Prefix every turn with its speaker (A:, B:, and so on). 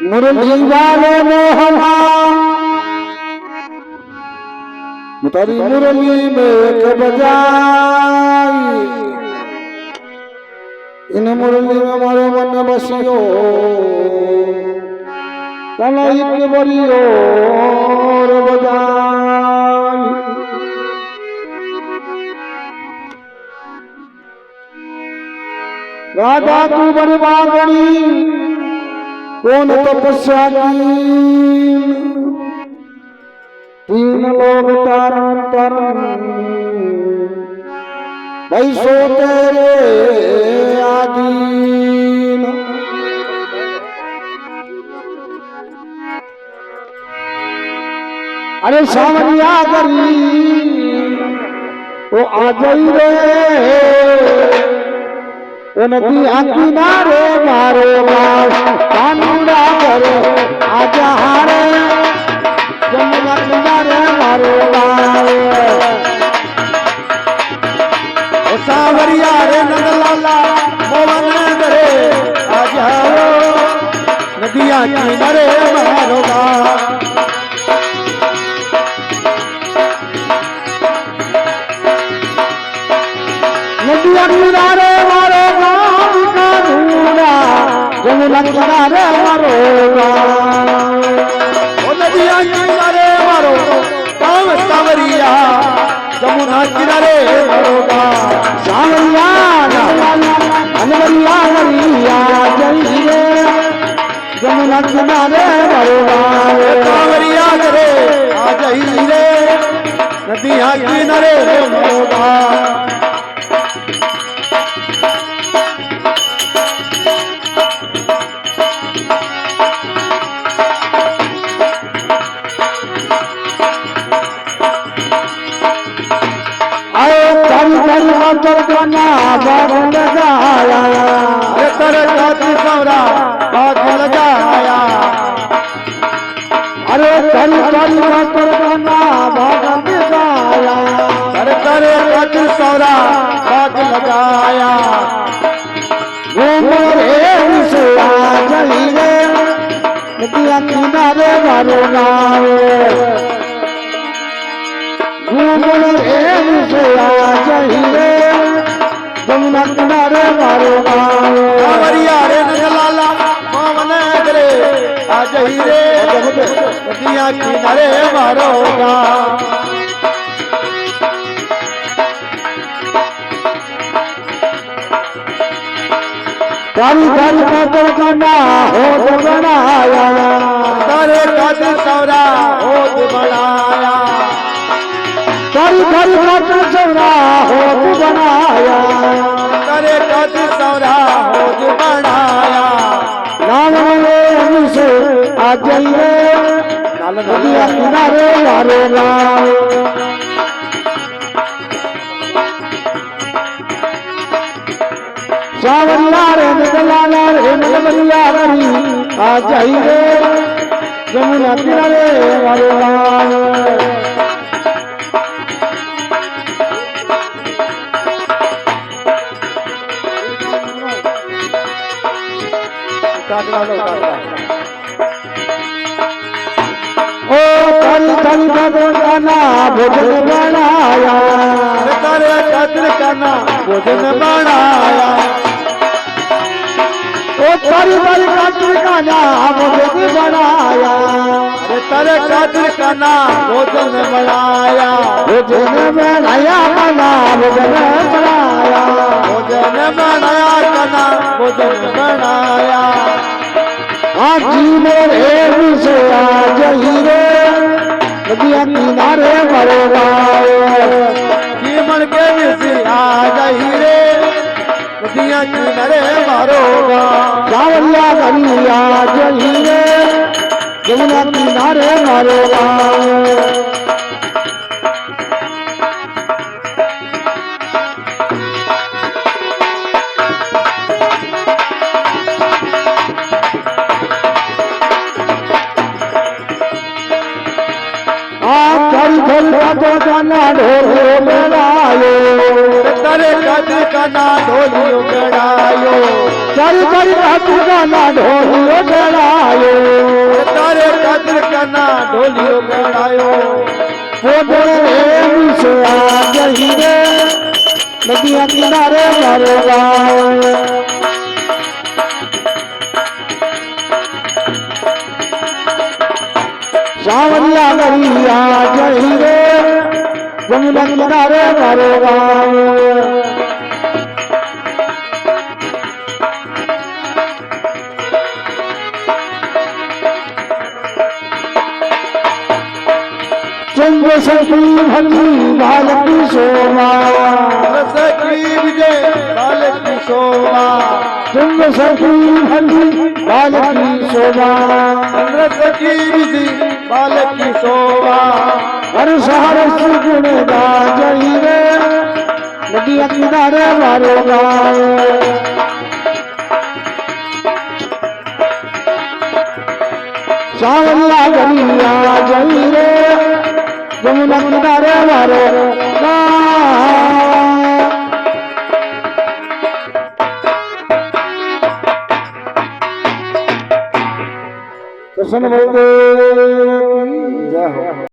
A: मुरली वाले मोहना तारी मुरली में एक बजाई इन मुरली में मारो मन बसियो कलाई के बलियो बजाई राधा तू बर्बादनी कौन तपस्या कीन तीन लोग तारण तारण वैसो तेरे आदीन अरे सावरिया करी वो आ जाई रे वो नदी किनारे मारो कानूना करे आजा हारे जमुना किनारे मारो
B: सावरिया रे नंदलाला मोहन करे आजा नदिया किनारे मारो
A: नदिया किनारे मारो जमुना किनारे मारो
B: नदिया किनारे मारो गाँव सावरिया जमुना किनारे मारोगा
A: सावरिया अनवरिया नरिया जइए जमुना किनारे मारोगा
B: सावरिया करे आ जाई रे नदिया किनारे मारोगा
A: करना बाग लगाया
B: तेरे खातिर सवरा बाग लगाया
A: अरे तेरी करना बाग लगाया
B: तेरे खातिर सवरा बाग लगाया
A: घूमरे विषया जली रे नदिया किनारे मारो घूमरे विषया जली रे जमुना किनारे मारो
B: सावरिया रे नंदलाला मोहन करे आ जाई रे नदिया किनारे मारोगा
A: तारी खातिर करना होत बनाया
B: तेरे खातिर सवरा होत बनाया
A: तारी खातिर सवरा होत बनाया
B: तेरे खातिर सवरा होत बनाया
A: नाम में से आ जाइए नदिया किनारे मारो सावरिया रे नंदलाला रे नंदलिया री आ जाइए जमुना किनारे मारो ओ तरी गाना भोजन बनाया
B: तेरे खातिर खाना भोजन बनाया
A: ओ तरी खातिर गाना भोजन बनाया
B: तेरे खातिर खाना भोजन बनाया
A: भोजन बनाया खाना भोजन बनाया
B: भोजन बनाया खाना भोजन बनाया
A: आजी मेरे विषया जही रे नदिया किनारे मरोगा
B: जीवन के विषय आ जाई रे नदिया किनारे मारोगा
A: सावरिया गरिया जही रे जमुना किनारे मरोगा जाना ढोल बनायो
B: तारे कद कना ढोलियो गड़ायो
A: તારી તારી કાતિકાના ઢોલિયો ગળાયો
B: तारे कद कना ढोलियो गड़ायो
A: પોતે વિશે આ જઈ રે નદીયા કિનારે મારો ગામ સાવરિયા ગરિયા જઈ રે જમુના કિનારે મારો ગામ चंद्र सखी भली बालकी शोभा
B: सखी विजय बालकी शोभा
A: चंद्र सखी भली बालकी शोभा
B: चंद्र सखी विजय बालकी शोभा
A: हर सहर सुगुण गाजई रे नदिया किनारे मारो गाँव सावरिया गरिया जई रे जमुना किनारे मारो कृष्ण बोलते जय हो।